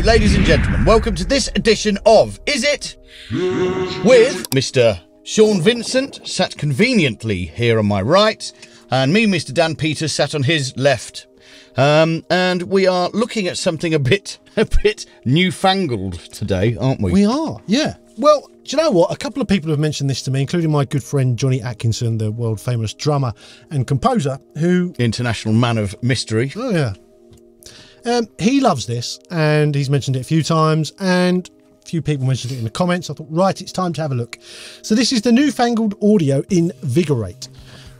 ladies and gentlemen, welcome to this edition of Is It? With Mr. Sean Vincent, sat conveniently here on my right, and me, Mr. Dan Peters, sat on his left. And we are looking at something a bit newfangled today, aren't we? We are, yeah. Well, do you know what? A couple of people have mentioned this to me, including my good friend Johnny Atkinson, the world famous drummer and composer, who... International man of mystery. Oh, yeah. He loves this, and he's mentioned it a few times, and a few people mentioned it in the comments. I thought, right, it's time to have a look. So this is the newfangled audio Invigorate,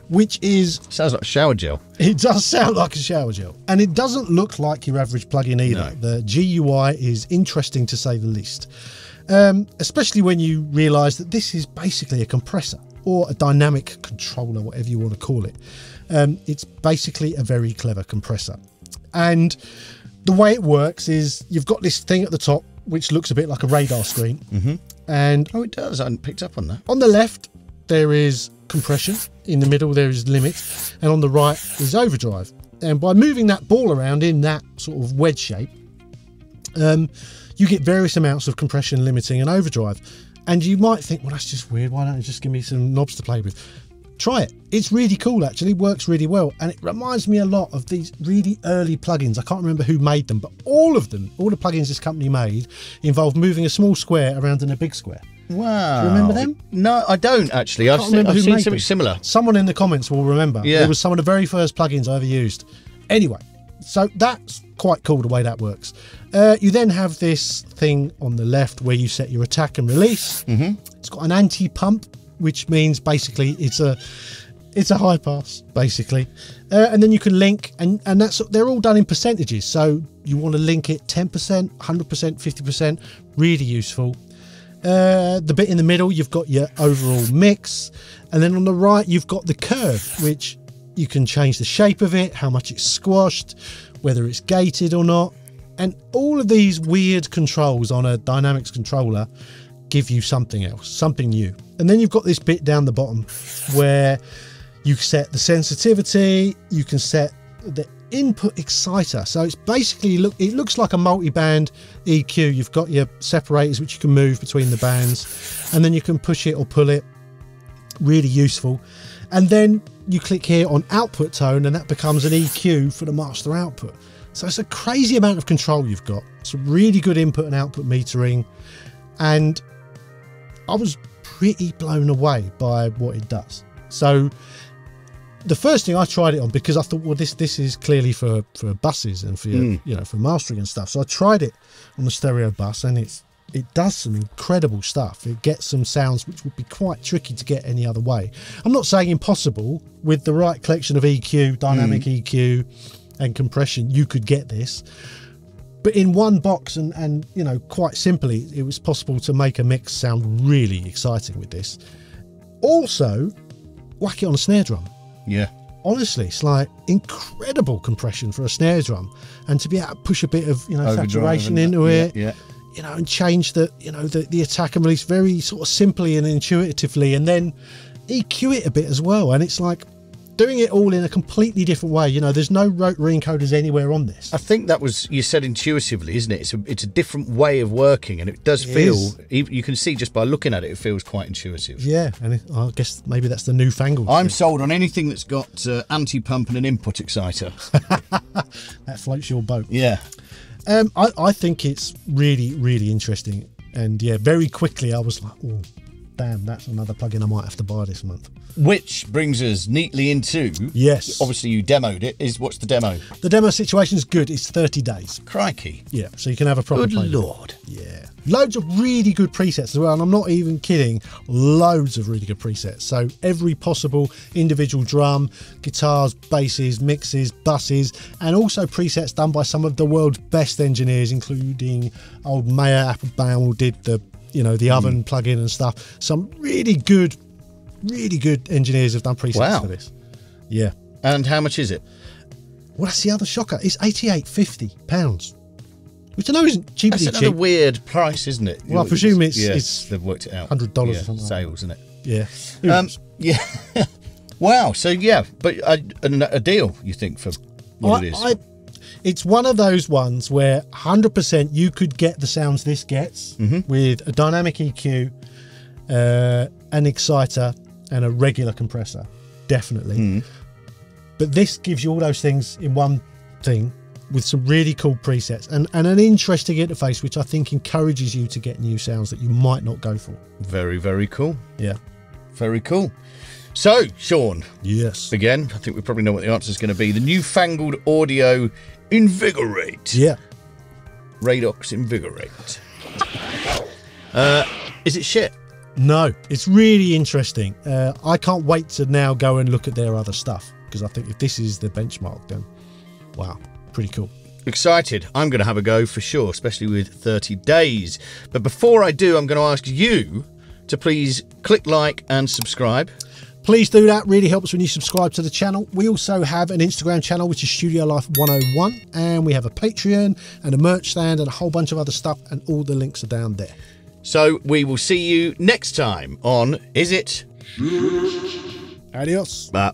which is... Sounds like a shower gel. It does sound like a shower gel. And it doesn't look like your average plug-in either. No. The GUI is interesting to say the least. Especially when you realise that this is basically a compressor or a dynamic controller, whatever you want to call it. It's basically a very clever compressor. And the way it works is you've got this thing at the top, which looks a bit like a radar screen. Mm-hmm. And oh, it does. I hadn't picked up on that. On the left, there is compression. In the middle, there is limit. And on the right is overdrive. And by moving that ball around in that sort of wedge shape, you get various amounts of compression, limiting and overdrive. And you might think, well, that's just weird. Why don't you just give me some knobs to play with? Try it. It's really cool, actually. Works really well. And it reminds me a lot of these really early plugins. I can't remember who made them, but all of them, all the plugins this company made, involved moving a small square around in a big square. Wow. Do you remember them? No, I don't, actually. I've seen something similar. Someone in the comments will remember. Yeah. It was some of the very first plugins I ever used. Anyway, so that's quite cool the way that works. You then have this thing on the left where you set your attack and release. Mm-hmm. It's got an anti-pump, which means basically it's a high pass, basically. And then you can link, and they're all done in percentages. So you want to link it 10%, 100%, 50%, really useful. The bit in the middle, you've got your overall mix. And then on the right, you've got the curve, which you can change the shape of it, how much it's squashed, whether it's gated or not. And all of these weird controls on a dynamics controller give you something else, something new. And then you've got this bit down the bottom where you set the sensitivity, you can set the input exciter. So it's basically, it looks like a multi-band EQ. You've got your separators, which you can move between the bands, and then you can push it or pull it. Really useful. And then you click here on output tone, and that becomes an EQ for the master output. So it's a crazy amount of control you've got. Some really good input and output metering. And I was pretty blown away by what it does. So the first thing I tried it on, because I thought, well, this is clearly for buses and for for mastering and stuff. So I tried it on the stereo bus, and it does some incredible stuff. It gets some sounds which would be quite tricky to get any other way. I'm not saying impossible. With the right collection of EQ, dynamic EQ and compression, you could get this. But in one box and you know, quite simply, it was possible to make a mix sound really exciting with this. Also, whack it on a snare drum. Yeah. Honestly, it's like incredible compression for a snare drum, and to be able to push a bit of, you know, saturation into it, you know, and change the attack and release very sort of simply and intuitively, and then EQ it a bit as well. And it's like doing it all in a completely different way. You know, there's no rotary encoders anywhere on this. I think that was, you said intuitively, isn't it? It's a different way of working, and it does feel, you can see just by looking at it, it feels quite intuitive. Yeah, and I guess maybe that's the newfangled I'm thing. sold on anything that's got anti-pump and an input exciter. That floats your boat. Yeah. I think it's really, really interesting. And yeah, very quickly I was like, oh, damn, that's another plugin I might have to buy this month. Which brings us neatly into, yes, obviously you demoed it. What's the demo? The demo situation is good. It's 30 days. Crikey. Yeah, so you can have a proper play. Good Lord. Yeah. Loads of really good presets as well, and I'm not even kidding. Loads of really good presets. So every possible individual drum, guitars, basses, mixes, buses, and also presets done by some of the world's best engineers, including old Mayer Applebaum, did the oven plugin and stuff. Some really good engineers have done presets for this. Yeah. And how much is it? Well, that's the other shocker. It's £88.50, which I know isn't cheap. That's another weird price, isn't it? Well, I presume it's they've worked it out. $100 or something. Sales, isn't it? Yeah. Yeah. Wow. So yeah, but a deal, you think, for what it is? It's one of those ones where 100% you could get the sounds this gets with a dynamic EQ, an exciter, and a regular compressor. Definitely. But this gives you all those things in one thing with some really cool presets and an interesting interface, which I think encourages you to get new sounds that you might not go for. Very, very cool. Yeah. Very cool. So, Sean. Yes. Again, I think we probably know what the answer is going to be. The newfangled audio Invigorate. Yeah. Radox Invigorate. Is it shit? No, it's really interesting. I can't wait to now go and look at their other stuff, because I think if this is the benchmark, then wow, pretty cool. Excited. I'm going to have a go for sure, especially with 30 days. But before I do, I'm going to ask you to please click like and subscribe. Please do that. Really helps when you subscribe to the channel. We also have an Instagram channel, which is Studio Life 101, and we have a Patreon and a merch stand and a whole bunch of other stuff, and all the links are down there. So we will see you next time on Is It? Adios. Bye.